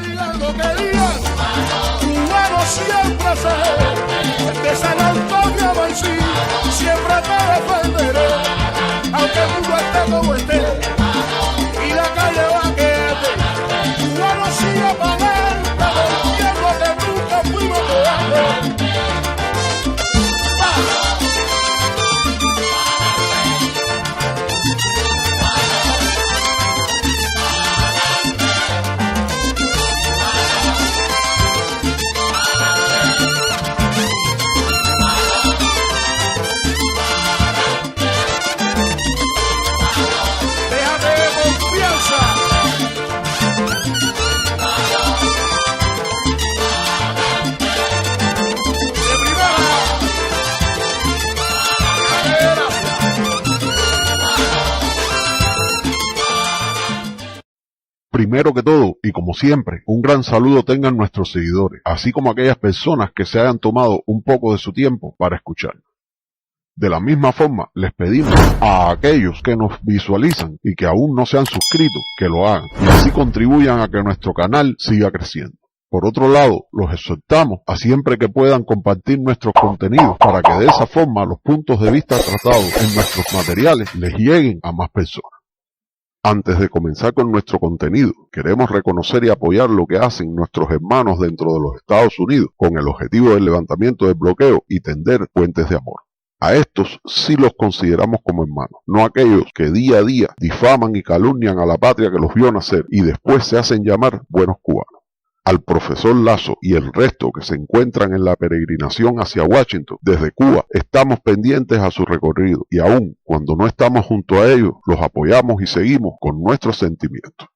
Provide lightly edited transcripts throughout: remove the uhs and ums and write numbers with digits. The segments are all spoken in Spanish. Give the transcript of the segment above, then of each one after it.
digan lo que digan, cubano siempre seré, de San Antonio Mansí, siempre te defenderé, aunque el mundo esté como esté, y la calle va a quedarte, cubano sigue para adelante, entiendo que nunca fuimos cobardes. Primero que todo, y como siempre, un gran saludo tengan nuestros seguidores, así como aquellas personas que se hayan tomado un poco de su tiempo para escucharnos. De la misma forma, les pedimos a aquellos que nos visualizan y que aún no se han suscrito, que lo hagan, y así contribuyan a que nuestro canal siga creciendo. Por otro lado, los exhortamos a siempre que puedan compartir nuestros contenidos para que de esa forma los puntos de vista tratados en nuestros materiales les lleguen a más personas. Antes de comenzar con nuestro contenido, queremos reconocer y apoyar lo que hacen nuestros hermanos dentro de los Estados Unidos con el objetivo del levantamiento del bloqueo y tender puentes de amor. A estos sí los consideramos como hermanos, no aquellos que día a día difaman y calumnian a la patria que los vio nacer y después se hacen llamar buenos cubanos. Al profesor Lazo y el resto que se encuentran en la peregrinación hacia Washington desde Cuba, estamos pendientes a su recorrido y aún cuando no estamos junto a ellos, los apoyamos y seguimos con nuestros sentimientos.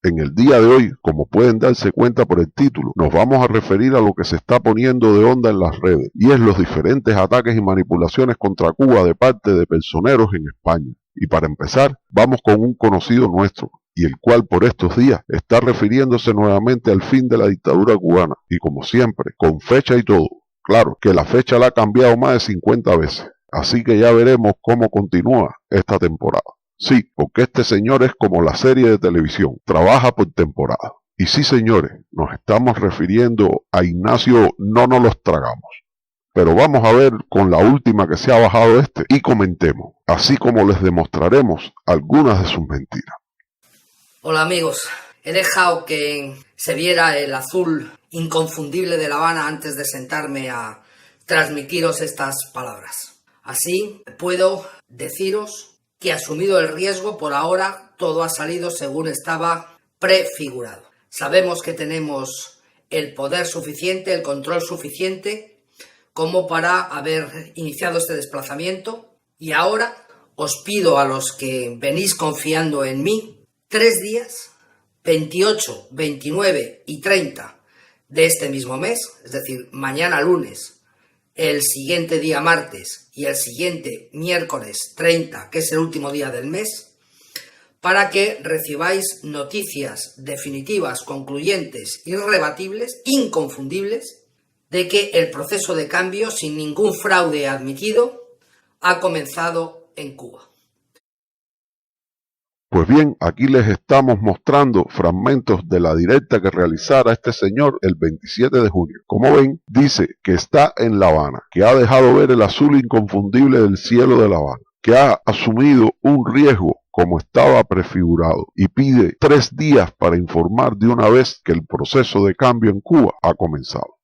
En el día de hoy, como pueden darse cuenta por el título, nos vamos a referir a lo que se está poniendo de onda en las redes, y es los diferentes ataques y manipulaciones contra Cuba de parte de personeros en España. Y para empezar, vamos con un conocido nuestro, y el cual por estos días está refiriéndose nuevamente al fin de la dictadura cubana, y como siempre, con fecha y todo. Claro que la fecha la ha cambiado más de 50 veces, así que ya veremos cómo continúa esta temporada. Sí, porque este señor es como la serie de televisión, trabaja por temporada. Y sí, señores, nos estamos refiriendo a Ignacio No Nos Los Tragamos. Pero vamos a ver con la última que se ha bajado y comentemos, así como les demostraremos algunas de sus mentiras. Hola amigos, he dejado que se viera el azul inconfundible de La Habana antes de sentarme a transmitiros estas palabras. Así puedo deciros que asumido el riesgo, por ahora todo ha salido según estaba prefigurado. Sabemos que tenemos el poder suficiente, el control suficiente como para haber iniciado este desplazamiento, y ahora os pido a los que venís confiando en mí 3 días, 28, 29 y 30 de este mismo mes, es decir, mañana lunes, el siguiente día martes y el siguiente miércoles 30, que es el último día del mes, para que recibáis noticias definitivas, concluyentes, irrebatibles, inconfundibles, de que el proceso de cambio, sin ningún fraude admitido, ha comenzado en Cuba. Pues bien, aquí les estamos mostrando fragmentos de la directa que realizara este señor el 27 de junio. Como ven, dice que está en La Habana, que ha dejado ver el azul inconfundible del cielo de La Habana, que ha asumido un riesgo como estaba prefigurado y pide 3 días para informar de una vez que el proceso de cambio en Cuba ha comenzado.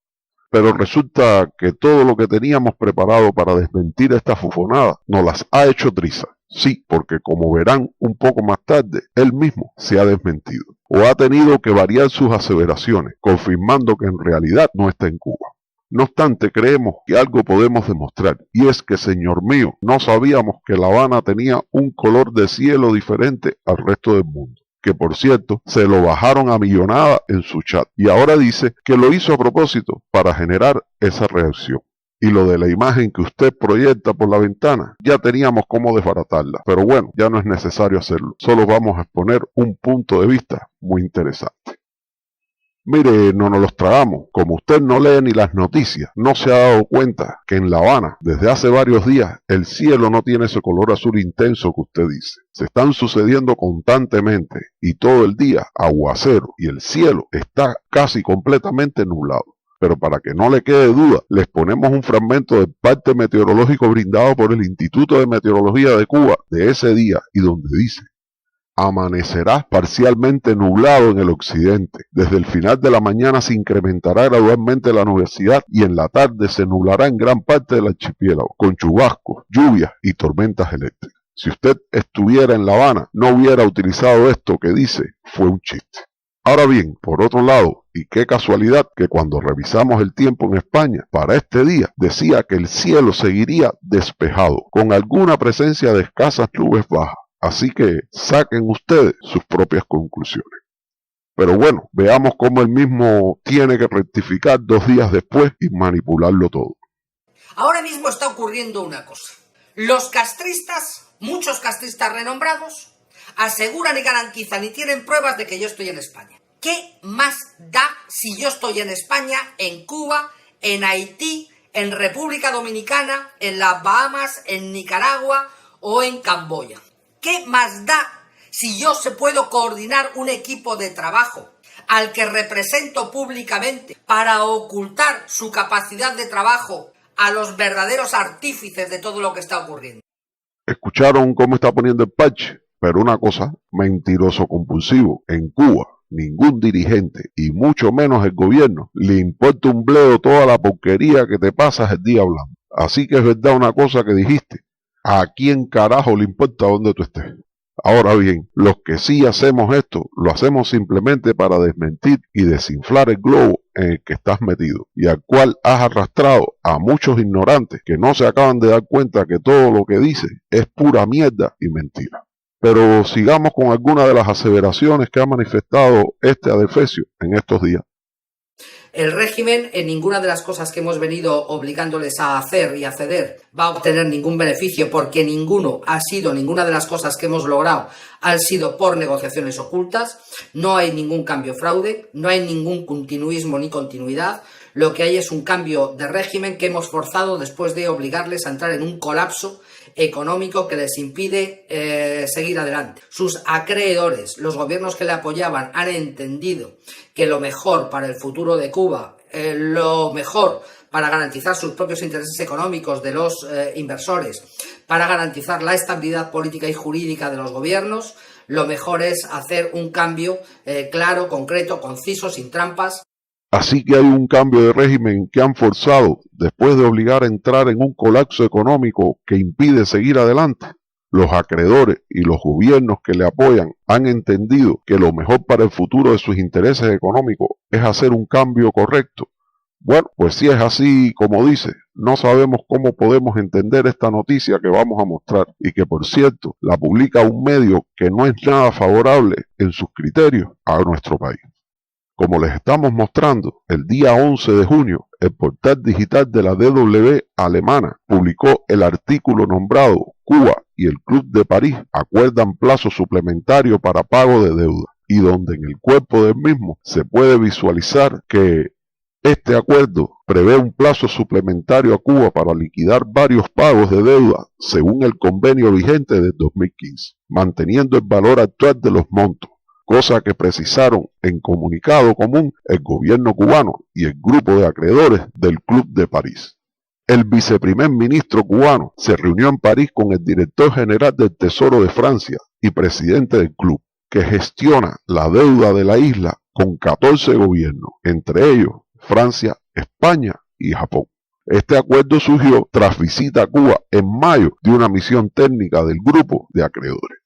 Pero resulta que todo lo que teníamos preparado para desmentir esta fufonada nos las ha hecho trizas. Sí, porque como verán un poco más tarde, él mismo se ha desmentido, o ha tenido que variar sus aseveraciones, confirmando que en realidad no está en Cuba. No obstante, creemos que algo podemos demostrar, y es que, señor mío, no sabíamos que La Habana tenía un color de cielo diferente al resto del mundo, que por cierto, se lo bajaron a millonada en su chat, y ahora dice que lo hizo a propósito para generar esa reacción. Y lo de la imagen que usted proyecta por la ventana, ya teníamos cómo desbaratarla, pero bueno, ya no es necesario hacerlo, solo vamos a exponer un punto de vista muy interesante. Mire, no nos los tragamos. Como usted no lee ni las noticias, no se ha dado cuenta que en La Habana, desde hace varios días, el cielo no tiene ese color azul intenso que usted dice. Se están sucediendo constantemente y todo el día aguacero y el cielo está casi completamente nublado. Pero para que no le quede duda, les ponemos un fragmento del parte meteorológico brindado por el Instituto de Meteorología de Cuba de ese día y donde dice: amanecerá parcialmente nublado en el occidente. Desde el final de la mañana se incrementará gradualmente la nubosidad y en la tarde se nublará en gran parte del archipiélago, con chubascos, lluvias y tormentas eléctricas. Si usted estuviera en La Habana, no hubiera utilizado esto que dice, fue un chiste. Ahora bien, por otro lado, y qué casualidad que cuando revisamos el tiempo en España, para este día decía que el cielo seguiría despejado, con alguna presencia de escasas nubes bajas. Así que saquen ustedes sus propias conclusiones. Pero bueno, veamos cómo él mismo tiene que rectificar 2 días después y manipularlo todo. Ahora mismo está ocurriendo una cosa. Los castristas, muchos castristas renombrados, aseguran y garantizan y tienen pruebas de que yo estoy en España. ¿Qué más da si yo estoy en España, en Cuba, en Haití, en República Dominicana, en las Bahamas, en Nicaragua o en Camboya? ¿Qué más da si yo puedo coordinar un equipo de trabajo al que represento públicamente para ocultar su capacidad de trabajo a los verdaderos artífices de todo lo que está ocurriendo? ¿Escucharon cómo está poniendo el parche? Pero una cosa, mentiroso compulsivo, en Cuba ningún dirigente, y mucho menos el gobierno, le importa un bledo toda la porquería que te pasas el día hablando. Así que es verdad una cosa que dijiste. ¿A quién carajo le importa dónde tú estés? Ahora bien, los que sí hacemos esto, lo hacemos simplemente para desmentir y desinflar el globo en el que estás metido y al cual has arrastrado a muchos ignorantes que no se acaban de dar cuenta que todo lo que dice es pura mierda y mentira. Pero sigamos con algunas de las aseveraciones que ha manifestado este adefesio en estos días. El régimen, en ninguna de las cosas que hemos venido obligándoles a hacer y a ceder, va a obtener ningún beneficio, porque ninguna de las cosas que hemos logrado han sido por negociaciones ocultas. No hay ningún cambio fraude, no hay ningún continuismo ni continuidad. Lo que hay es un cambio de régimen que hemos forzado después de obligarles a entrar en un colapso económico que les impide seguir adelante. Sus acreedores, los gobiernos que le apoyaban, han entendido que lo mejor para el futuro de Cuba, lo mejor para garantizar sus propios intereses económicos de los inversores, para garantizar la estabilidad política y jurídica de los gobiernos, lo mejor es hacer un cambio claro, concreto, conciso, sin trampas. Así que hay un cambio de régimen que han forzado después de obligar a entrar en un colapso económico que impide seguir adelante. Los acreedores y los gobiernos que le apoyan han entendido que lo mejor para el futuro de sus intereses económicos es hacer un cambio correcto. Bueno, pues si es así como dice, no sabemos cómo podemos entender esta noticia que vamos a mostrar y que, por cierto, la publica un medio que no es nada favorable en sus criterios a nuestro país. Como les estamos mostrando, el día 11 de junio, el portal digital de la DW alemana publicó el artículo nombrado Cuba y el Club de París acuerdan plazo suplementario para pago de deuda, y donde en el cuerpo del mismo se puede visualizar que este acuerdo prevé un plazo suplementario a Cuba para liquidar varios pagos de deuda según el convenio vigente del 2015, manteniendo el valor actual de los montos, cosa que precisaron en comunicado común el gobierno cubano y el grupo de acreedores del Club de París. El viceprimer ministro cubano se reunió en París con el director general del Tesoro de Francia y presidente del club, que gestiona la deuda de la isla con 14 gobiernos, entre ellos Francia, España y Japón. Este acuerdo surgió tras visita a Cuba en mayo de una misión técnica del grupo de acreedores.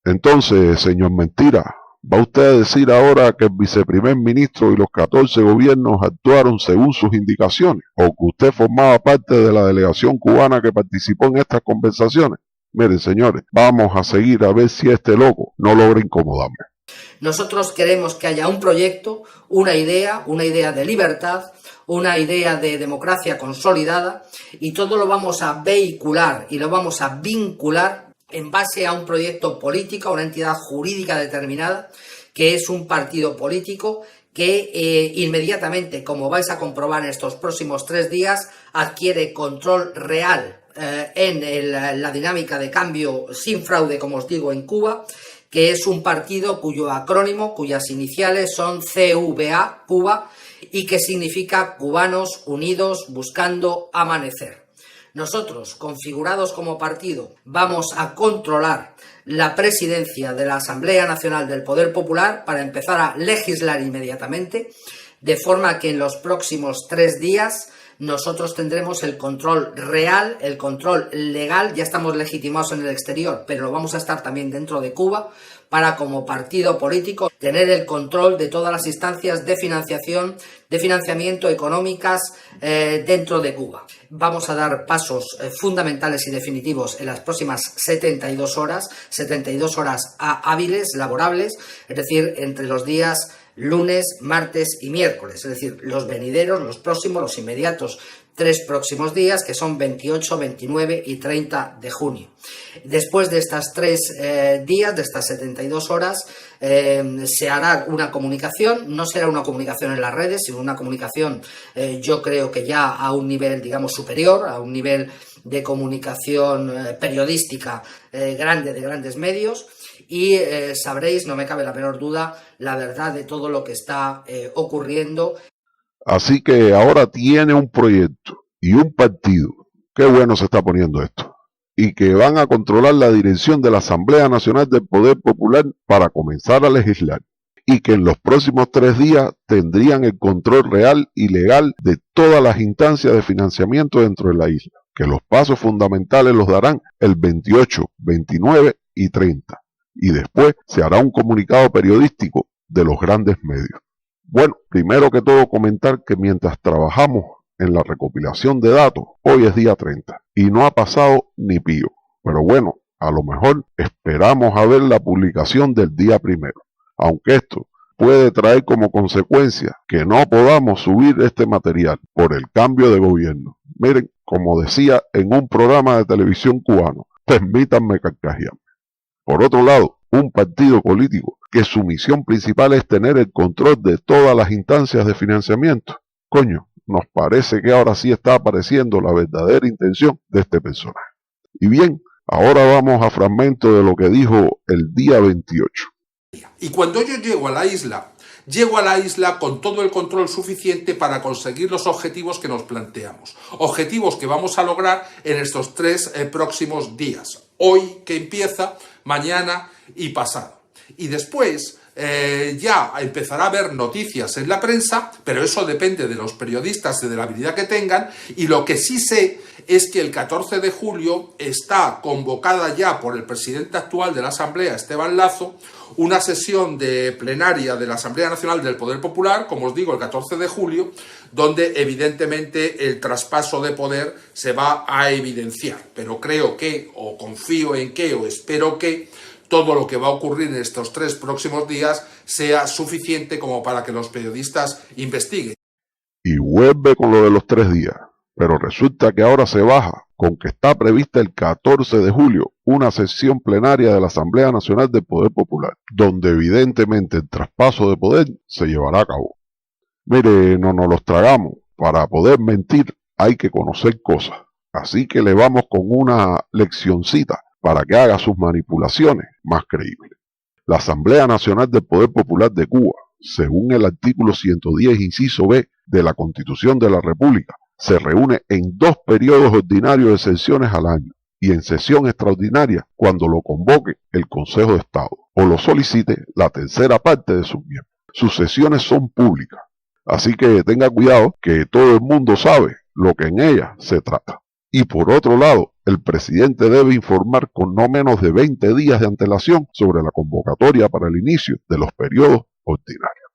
Entonces, señor Mentira, ¿va usted a decir ahora que el viceprimer ministro y los 14 gobiernos actuaron según sus indicaciones? ¿O que usted formaba parte de la delegación cubana que participó en estas conversaciones? Miren, señores, vamos a seguir a ver si este loco no logra incomodarme. Nosotros queremos que haya un proyecto, una idea de libertad, una idea de democracia consolidada, y todo lo vamos a vehicular y lo vamos a vincular en base a un proyecto político, a una entidad jurídica determinada, que es un partido político que inmediatamente, como vais a comprobar en estos próximos 3 días, adquiere control real en la dinámica de cambio sin fraude, como os digo, en Cuba, que es un partido cuyo acrónimo, cuyas iniciales son CVA, Cuba, y que significa Cubanos Unidos Buscando Amanecer. Nosotros, configurados como partido, vamos a controlar la presidencia de la Asamblea Nacional del Poder Popular para empezar a legislar inmediatamente, de forma que en los próximos 3 días nosotros tendremos el control real, el control legal. Ya estamos legitimados en el exterior, pero lo vamos a estar también dentro de Cuba, para, como partido político, tener el control de todas las instancias de financiación, de financiamiento económicas dentro de Cuba. Vamos a dar pasos fundamentales y definitivos en las próximas 72 horas hábiles, laborables, es decir, entre los días lunes, martes y miércoles, es decir, los venideros, los próximos, los inmediatos 3 próximos días, que son 28, 29 y 30 de junio. Después de estas 3 días, de estas 72 horas, se hará una comunicación. No será una comunicación en las redes, sino una comunicación, yo creo que ya a un nivel, digamos, superior, a un nivel de comunicación periodística grande, de grandes medios, y sabréis, no me cabe la menor duda, la verdad de todo lo que está ocurriendo. Así que ahora tiene un proyecto y un partido. Qué bueno se está poniendo esto. Y que van a controlar la dirección de la Asamblea Nacional del Poder Popular para comenzar a legislar. Y que en los próximos 3 días tendrían el control real y legal de todas las instancias de financiamiento dentro de la isla. Que los pasos fundamentales los darán el 28, 29 y 30. Y después se hará un comunicado periodístico de los grandes medios. Bueno, primero que todo comentar que mientras trabajamos en la recopilación de datos, hoy es día 30 y no ha pasado ni pío. Pero bueno, a lo mejor esperamos a ver la publicación del día 1, aunque esto puede traer como consecuencia que no podamos subir este material por el cambio de gobierno. Miren, como decía en un programa de televisión cubano, permítanme carcajearme. Por otro lado, un partido político que su misión principal es tener el control de todas las instancias de financiamiento. Coño, nos parece que ahora sí está apareciendo la verdadera intención de este personaje. Y bien, ahora vamos a fragmentos de lo que dijo el día 28. Y cuando yo llego a la isla con todo el control suficiente para conseguir los objetivos que nos planteamos. Objetivos que vamos a lograr en estos 3 próximos días. Hoy que empieza, mañana y pasado. Y después ya empezará a haber noticias en la prensa, pero eso depende de los periodistas y de la habilidad que tengan. Y lo que sí sé es que el 14 de julio está convocada ya por el presidente actual de la Asamblea, Esteban Lazo, una sesión de plenaria de la Asamblea Nacional del Poder Popular, como os digo, el 14 de julio, donde evidentemente el traspaso de poder se va a evidenciar. Pero creo que, o confío en que, o espero que todo lo que va a ocurrir en estos 3 próximos días sea suficiente como para que los periodistas investiguen. Y vuelve con lo de los 3 días, pero resulta que ahora se baja con que está prevista el 14 de julio una sesión plenaria de la Asamblea Nacional del Poder Popular, donde evidentemente el traspaso de poder se llevará a cabo. Mire, no nos los tragamos. Para poder mentir hay que conocer cosas. Así que le vamos con una leccioncita para que haga sus manipulaciones más creíbles. La Asamblea Nacional del Poder Popular de Cuba, según el artículo 110, inciso B de la Constitución de la República, se reúne en 2 periodos ordinarios de sesiones al año y en sesión extraordinaria cuando lo convoque el Consejo de Estado o lo solicite la tercera parte de sus miembros. Sus sesiones son públicas, así que tenga cuidado que todo el mundo sabe lo que en ellas se trata. Y por otro lado, el presidente debe informar con no menos de 20 días de antelación sobre la convocatoria para el inicio de los periodos ordinarios.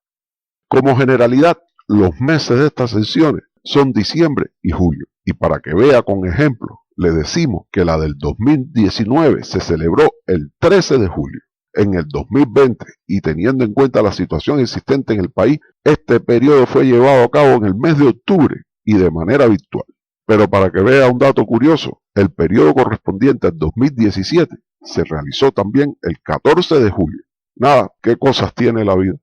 Como generalidad, los meses de estas sesiones son diciembre y julio. Y para que vea con ejemplo, le decimos que la del 2019 se celebró el 13 de julio. En el 2020, y teniendo en cuenta la situación existente en el país, este periodo fue llevado a cabo en el mes de octubre y de manera virtual. Pero para que vea un dato curioso, el periodo correspondiente al 2017 se realizó también el 14 de julio. Nada, qué cosas tiene la vida.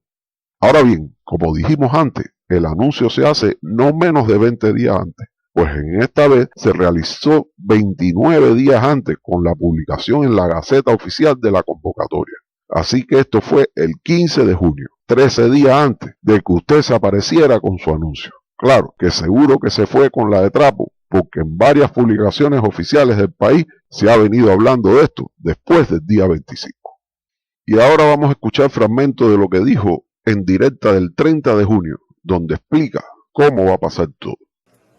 Ahora bien, como dijimos antes, el anuncio se hace no menos de 20 días antes, pues en esta vez se realizó 29 días antes con la publicación en la Gaceta Oficial de la convocatoria. Así que esto fue el 15 de junio, 13 días antes de que usted se apareciera con su anuncio. Claro, que seguro que se fue con la de trapo, porque en varias publicaciones oficiales del país se ha venido hablando de esto después del día 25. Y ahora vamos a escuchar fragmentos de lo que dijo en directa del 30 de junio, donde explica cómo va a pasar todo.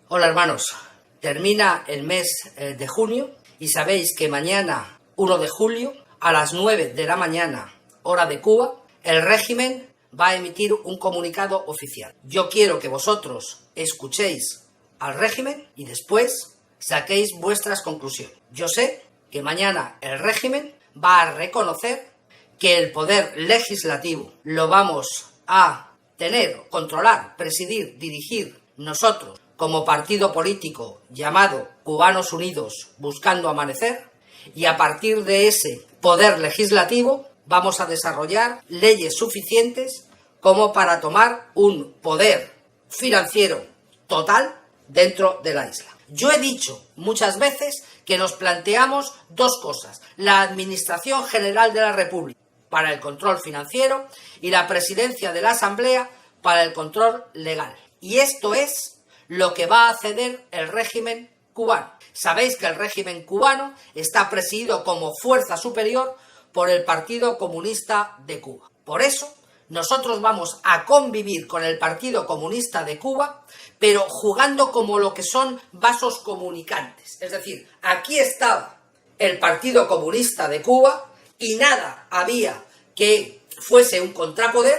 Hola hermanos, termina el mes de junio y sabéis que mañana, 1 de julio, a las 9 de la mañana, hora de Cuba, el régimen va a emitir un comunicado oficial. Yo quiero que vosotros escuchéis al régimen y después saquéis vuestras conclusiones. Yo sé que mañana el régimen va a reconocer que el poder legislativo lo vamos a tener, controlar, presidir, dirigir nosotros como partido político llamado Cubanos Unidos Buscando Amanecer, y a partir de ese poder legislativo vamos a desarrollar leyes suficientes como para tomar un poder financiero total dentro de la isla. Yo he dicho muchas veces que nos planteamos dos cosas: la Administración General de la República para el control financiero y la Presidencia de la Asamblea para el control legal. Y esto es lo que va a ceder el régimen cubano. Sabéis que el régimen cubano está presidido como fuerza superior por el Partido Comunista de Cuba. Por eso, nosotros vamos a convivir con el Partido Comunista de Cuba, pero jugando como lo que son vasos comunicantes. Es decir, aquí estaba el Partido Comunista de Cuba y nada había que fuese un contrapoder,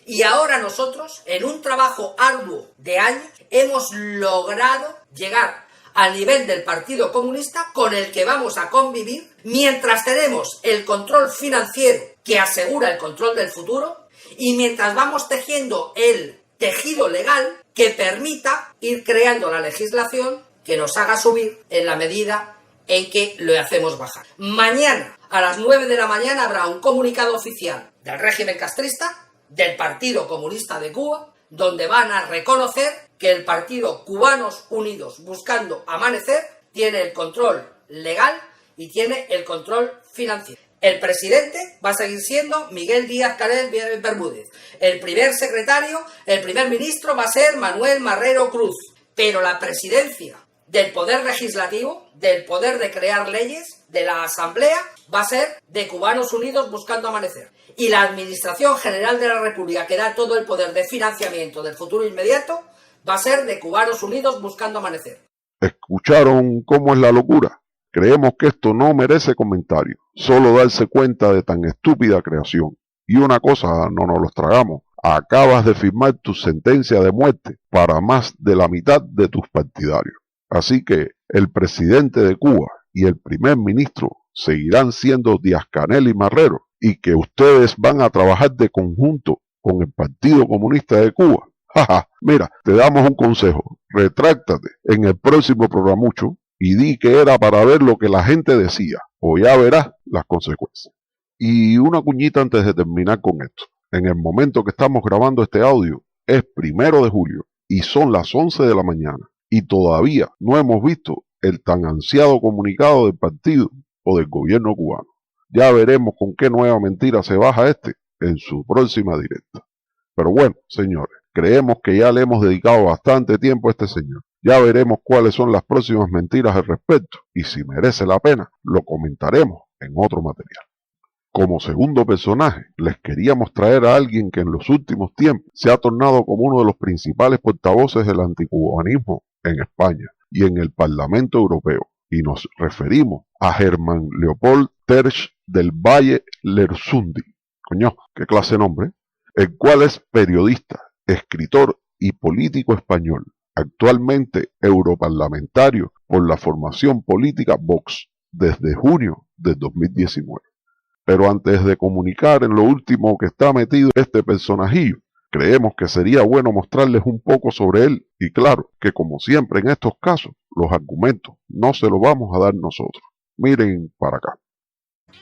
y ahora nosotros, en un trabajo arduo de años, hemos logrado llegar al nivel del Partido Comunista, con el que vamos a convivir mientras tenemos el control financiero que asegura el control del futuro, y mientras vamos tejiendo el tejido legal que permita ir creando la legislación que nos haga subir en la medida en que lo hacemos bajar. Mañana, a las 9 de la mañana, habrá un comunicado oficial del régimen castrista, del Partido Comunista de Cuba, donde van a reconocer que el Partido Cubanos Unidos Buscando Amanecer tiene el control legal y tiene el control financiero. El presidente va a seguir siendo Miguel Díaz-Canel Bermúdez. El primer secretario, el primer ministro va a ser Manuel Marrero Cruz. Pero la presidencia del poder legislativo, del poder de crear leyes, de la Asamblea, va a ser de Cubanos Unidos Buscando Amanecer. Y la Administración General de la República, que da todo el poder de financiamiento del futuro inmediato, va a ser de Cubanos Unidos Buscando Amanecer. ¿Escucharon cómo es la locura? Creemos que esto no merece comentario, solo darse cuenta de tan estúpida creación. Y una cosa, no nos los tragamos: acabas de firmar tu sentencia de muerte para más de la mitad de tus partidarios. Así que el presidente de Cuba y el primer ministro seguirán siendo Díaz-Canel y Marrero, y que ustedes van a trabajar de conjunto con el Partido Comunista de Cuba. Jaja, mira, te damos un consejo: retráctate en el próximo programucho y di que era para ver lo que la gente decía, o ya verás las consecuencias. Y una cuñita antes de terminar con esto: en el momento que estamos grabando este audio es 1 de julio y son las 11 de la mañana, y todavía no hemos visto el tan ansiado comunicado del partido o del gobierno cubano. Ya veremos con qué nueva mentira se baja en su próxima directa. Pero bueno, señores, creemos que ya le hemos dedicado bastante tiempo a este señor. Ya veremos cuáles son las próximas mentiras al respecto, y si merece la pena, lo comentaremos en otro material. Como segundo personaje, les queríamos traer a alguien que en los últimos tiempos se ha tornado como uno de los principales portavoces del anticubanismo en España y en el Parlamento Europeo, y nos referimos a Germán Leopold Terch del Valle Lersundi. Coño, qué clase de nombre. El cual es periodista, escritor y político español, actualmente europarlamentario por la formación política Vox desde junio de 2019. Pero antes de comunicar en lo último que está metido este personajillo, creemos que sería bueno mostrarles un poco sobre él, y claro, que como siempre en estos casos, los argumentos no se los vamos a dar nosotros. Miren para acá.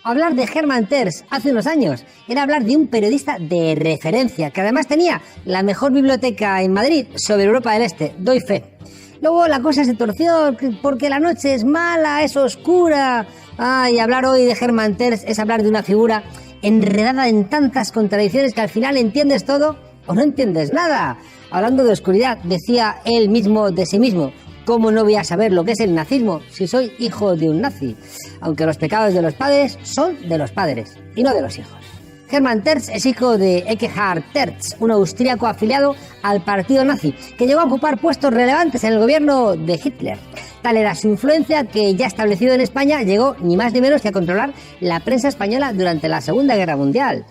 Hablar de Hermann Tertsch hace unos años era hablar de un periodista de referencia, que además tenía la mejor biblioteca en Madrid sobre Europa del Este, doy fe. Luego la cosa se torció porque la noche es mala, es oscura. Ay, hablar hoy de Hermann Tertsch es hablar de una figura enredada en tantas contradicciones que al final entiendes todo o no entiendes nada. Hablando de oscuridad, decía él mismo de sí mismo: ¿cómo no voy a saber lo que es el nazismo si soy hijo de un nazi? Aunque los pecados de los padres son de los padres y no de los hijos. Hermann Tertsch es hijo de Ekkehard Tertsch, un austríaco afiliado al partido nazi, que llegó a ocupar puestos relevantes en el gobierno de Hitler. Tal era su influencia que, ya establecido en España, llegó ni más ni menos que a controlar la prensa española durante la Segunda Guerra Mundial.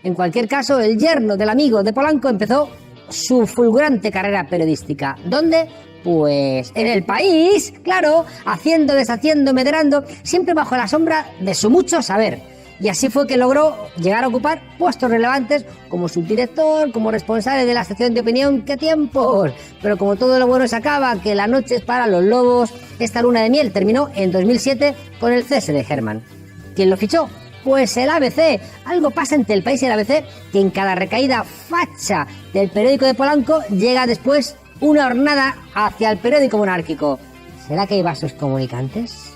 En cualquier caso, el yerno del amigo de Polanco empezó su fulgurante carrera periodística. ¿Dónde? Pues en El País, claro, haciendo, deshaciendo, medrando, siempre bajo la sombra de su mucho saber. Y así fue que logró llegar a ocupar puestos relevantes como subdirector, como responsable de la sección de opinión. ¡Qué tiempos! Pero como todo lo bueno se acaba, que la noche es para los lobos, esta luna de miel terminó en 2007 con el cese de Hermann. ¿Quién lo fichó? Pues el ABC. Algo pasa entre El País y el ABC, que en cada recaída facha del periódico de Polanco llega después una hornada hacia el periódico monárquico. ¿Será que hay vasos comunicantes?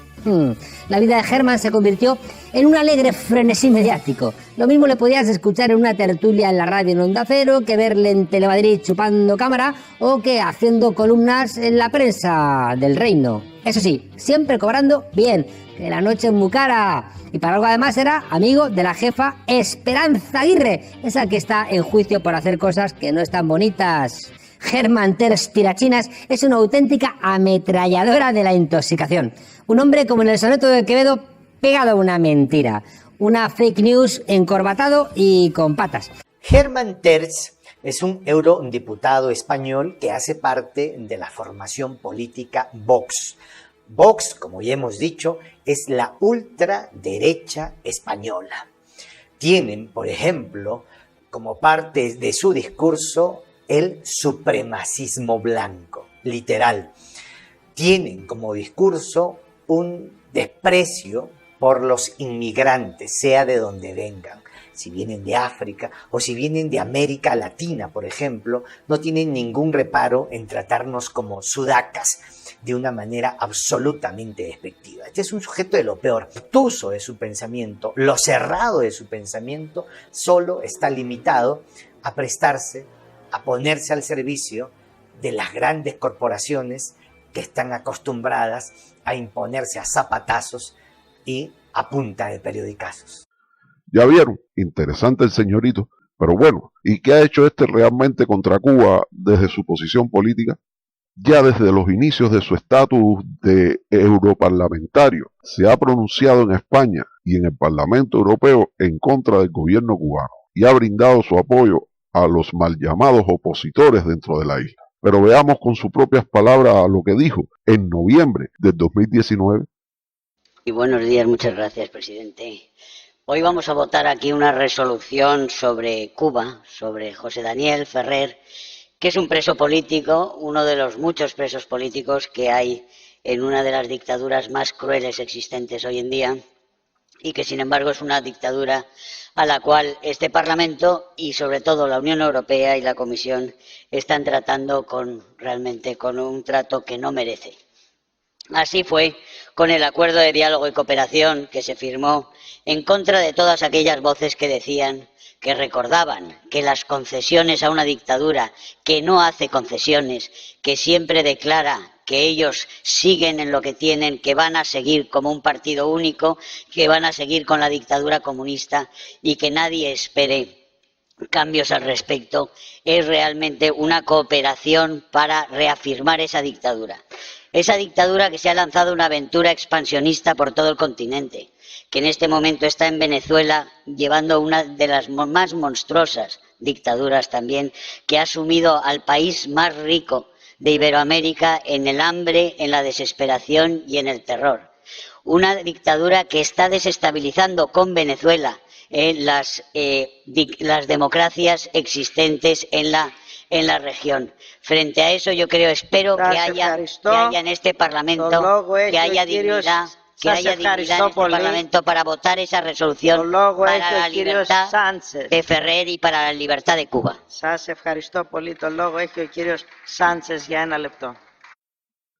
La vida de Hermann se convirtió en un alegre frenesí mediático. Lo mismo le podías escuchar en una tertulia en la radio en Onda Cero, que verle en Telemadrid chupando cámara, o que haciendo columnas en la prensa del reino. Eso sí, siempre cobrando bien, que la noche es muy cara. Y para algo además era amigo de la jefa Esperanza Aguirre, esa que está en juicio por hacer cosas que no están bonitas. Hermann Tertsch Tirachinas es una auténtica ametralladora de la intoxicación. Un hombre como en el soneto de Quevedo, pegado a una mentira. Una fake news encorbatado y con patas. Hermann Tertsch es un eurodiputado español que hace parte de la formación política Vox. Vox, como ya hemos dicho, es la ultraderecha española. Tienen, por ejemplo, como parte de su discurso, el supremacismo blanco, literal. Tienen como discurso un desprecio por los inmigrantes, sea de donde vengan. Si vienen de África o si vienen de América Latina, por ejemplo, no tienen ningún reparo en tratarnos como sudacas de una manera absolutamente despectiva. Este es un sujeto de lo peor. Lo obtuso de su pensamiento, lo cerrado de su pensamiento, solo está limitado a prestarse, a ponerse al servicio de las grandes corporaciones que están acostumbradas a imponerse a zapatazos y a punta de periodicazos. Ya vieron, interesante el señorito, pero bueno, ¿y qué ha hecho este realmente contra Cuba desde su posición política? Ya desde los inicios de su estatus de europarlamentario, se ha pronunciado en España y en el Parlamento Europeo en contra del gobierno cubano y ha brindado su apoyo a los mal llamados opositores dentro de la isla. Pero veamos con sus propias palabras lo que dijo en noviembre del 2019. Y buenos días, muchas gracias, presidente. Hoy vamos a votar aquí una resolución sobre Cuba, sobre José Daniel Ferrer, que es un preso político, uno de los muchos presos políticos que hay en una de las dictaduras más crueles existentes hoy en día, y que sin embargo es una dictadura a la cual este Parlamento y sobre todo la Unión Europea y la Comisión están tratando realmente con un trato que no merece. Así fue con el acuerdo de diálogo y cooperación que se firmó en contra de todas aquellas voces que decían, que recordaban que las concesiones a una dictadura que no hace concesiones, que siempre declara que ellos siguen en lo que tienen, que van a seguir como un partido único, que van a seguir con la dictadura comunista y que nadie espere cambios al respecto, es realmente una cooperación para reafirmar esa dictadura. Esa dictadura que se ha lanzado una aventura expansionista por todo el continente, que en este momento está en Venezuela llevando una de las más monstruosas dictaduras también, que ha sumido al país más rico de Iberoamérica en el hambre, en la desesperación y en el terror. Una dictadura que está desestabilizando con Venezuela las democracias existentes en la región. Frente a eso yo espero que haya en este Parlamento, que haya dignidad, que haya dignidad en este Parlamento para votar esa resolución para la libertad de Ferrer y para la libertad de Cuba.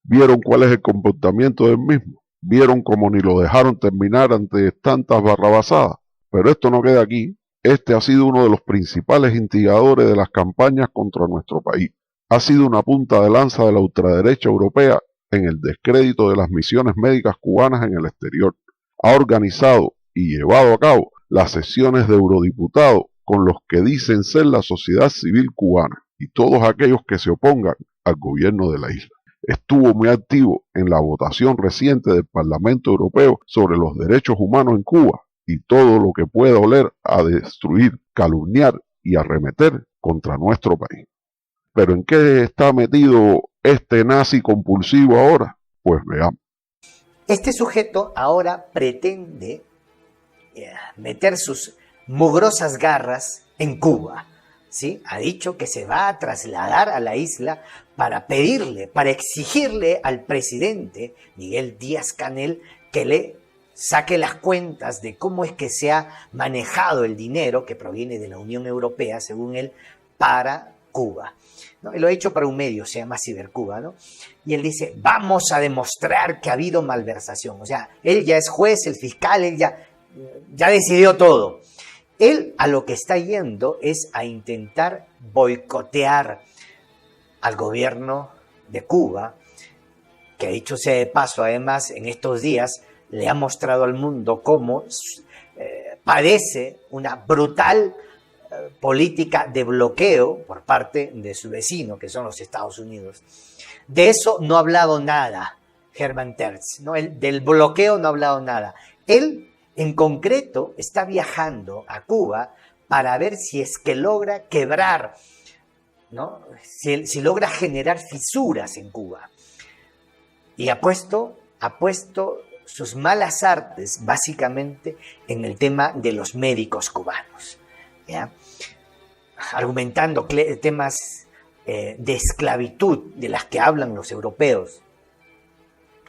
¿Vieron cuál es el comportamiento del mismo? ¿Vieron cómo ni lo dejaron terminar ante tantas barrabasadas? Pero esto no queda aquí. Este ha sido uno de los principales instigadores de las campañas contra nuestro país. Ha sido una punta de lanza de la ultraderecha europea en el descrédito de las misiones médicas cubanas en el exterior. Ha organizado y llevado a cabo las sesiones de eurodiputados con los que dicen ser la sociedad civil cubana y todos aquellos que se opongan al gobierno de la isla. Estuvo muy activo en la votación reciente del Parlamento Europeo sobre los derechos humanos en Cuba y todo lo que pueda oler a destruir, calumniar y arremeter contra nuestro país. ¿Pero en qué está metido este nazi compulsivo ahora? Pues veamos. Este sujeto ahora pretende meter sus mugrosas garras en Cuba. ¿Sí? Ha dicho que se va a trasladar a la isla para pedirle, para exigirle al presidente Miguel Díaz-Canel que le saque las cuentas de cómo es que se ha manejado el dinero que proviene de la Unión Europea, según él, para Cuba, ¿no? Y lo ha hecho para un medio, se llama Cibercuba, ¿no? Y él dice, vamos a demostrar que ha habido malversación. O sea, él ya es juez, el fiscal, él ya decidió todo. Él a lo que está yendo es a intentar boicotear al gobierno de Cuba, que dicho sea de paso, además, en estos días le ha mostrado al mundo cómo padece una brutal política de bloqueo por parte de su vecino, que son los Estados Unidos. De eso no ha hablado nada Hermann Tertsch, ¿no? Del bloqueo no ha hablado nada. Él, en concreto, está viajando a Cuba para ver si es que logra quebrar, ¿no? Si logra generar fisuras en Cuba. Y ha puesto sus malas artes básicamente en el tema de los médicos cubanos, ¿ya? Argumentando temas de esclavitud de las que hablan los europeos,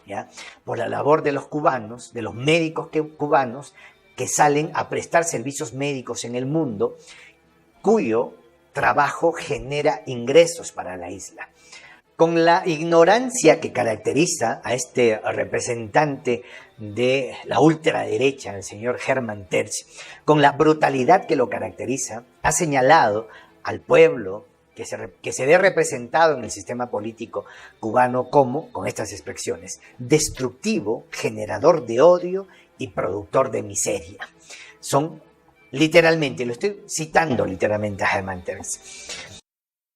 ¿ya? Por la labor de los cubanos, de los médicos cubanos que salen a prestar servicios médicos en el mundo, cuyo trabajo genera ingresos para la isla. Con la ignorancia que caracteriza a este representante de la ultraderecha, el señor Hermann Tertsch, con la brutalidad que lo caracteriza, ha señalado al pueblo que se ve representado en el sistema político cubano como, con estas expresiones, destructivo, generador de odio y productor de miseria. Son literalmente, lo estoy citando literalmente a Hermann Tertsch.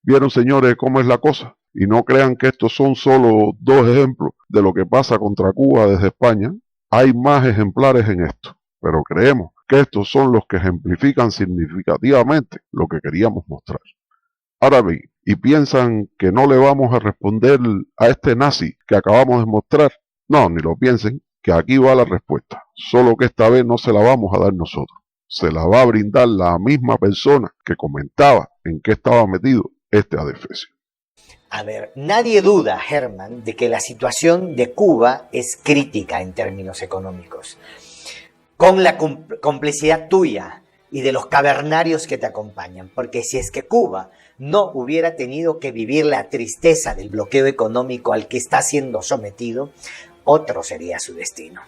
¿Vieron, señores, cómo es la cosa? Y no crean que estos son solo dos ejemplos de lo que pasa contra Cuba desde España. Hay más ejemplares en esto, pero creemos que estos son los que ejemplifican significativamente lo que queríamos mostrar. Ahora bien, ¿y piensan que no le vamos a responder a este nazi que acabamos de mostrar? No, ni lo piensen, que aquí va la respuesta. Solo que esta vez no se la vamos a dar nosotros. Se la va a brindar la misma persona que comentaba en qué estaba metido este adefesio. A ver, nadie duda, Hermann, de que la situación de Cuba es crítica en términos económicos. Con la complicidad tuya y de los cavernarios que te acompañan. Porque si es que Cuba no hubiera tenido que vivir la tristeza del bloqueo económico al que está siendo sometido, otro sería su destino.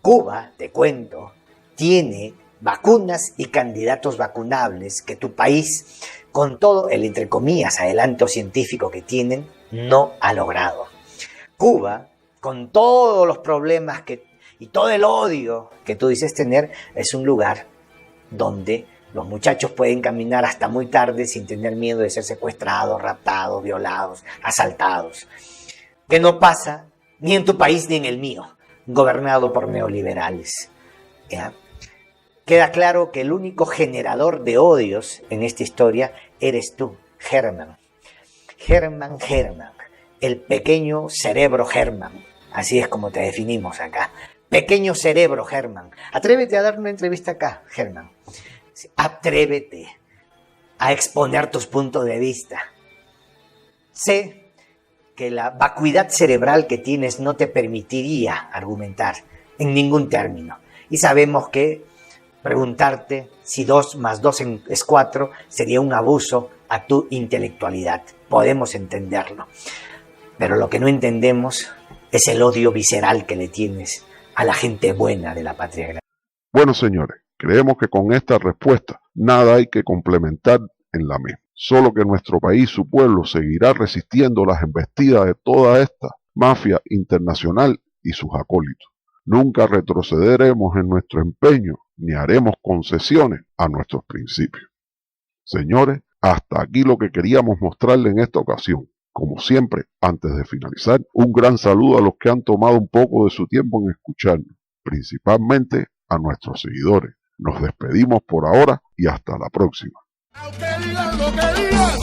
Cuba, te cuento, tiene vacunas y candidatos vacunables que tu país, con todo el, entre comillas, adelanto científico que tienen, no ha logrado. Cuba, con todos los problemas y todo el odio que tú dices tener, es un lugar donde los muchachos pueden caminar hasta muy tarde sin tener miedo de ser secuestrados, raptados, violados, asaltados. Que no pasa ni en tu país ni en el mío, gobernado por neoliberales. ¿Ya? Queda claro que el único generador de odios en esta historia eres tú, Hermann. Hermann, el pequeño cerebro Hermann. Así es como te definimos acá. Pequeño cerebro Hermann. Atrévete a dar una entrevista acá, Hermann. Atrévete a exponer tus puntos de vista. Sé que la vacuidad cerebral que tienes no te permitiría argumentar, en ningún término. Y sabemos que preguntarte si 2 más 2 es 4 sería un abuso a tu intelectualidad. Podemos entenderlo. Pero lo que no entendemos es el odio visceral que le tienes a la gente buena de la patria grande. Bueno, señores, creemos que con esta respuesta nada hay que complementar en la misma. Solo que nuestro país, su pueblo, seguirá resistiendo las embestidas de toda esta mafia internacional y sus acólitos. Nunca retrocederemos en nuestro empeño ni haremos concesiones a nuestros principios. Señores, hasta aquí lo que queríamos mostrarle en esta ocasión. Como siempre, antes de finalizar, un gran saludo a los que han tomado un poco de su tiempo en escucharnos, principalmente a nuestros seguidores. Nos despedimos por ahora y hasta la próxima. Aunque digan lo que digan,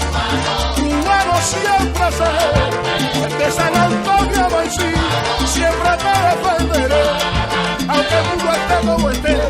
cubano siempre seré, de San Antonio Mansí, siempre te defenderé, aunque el mundo esté como esté.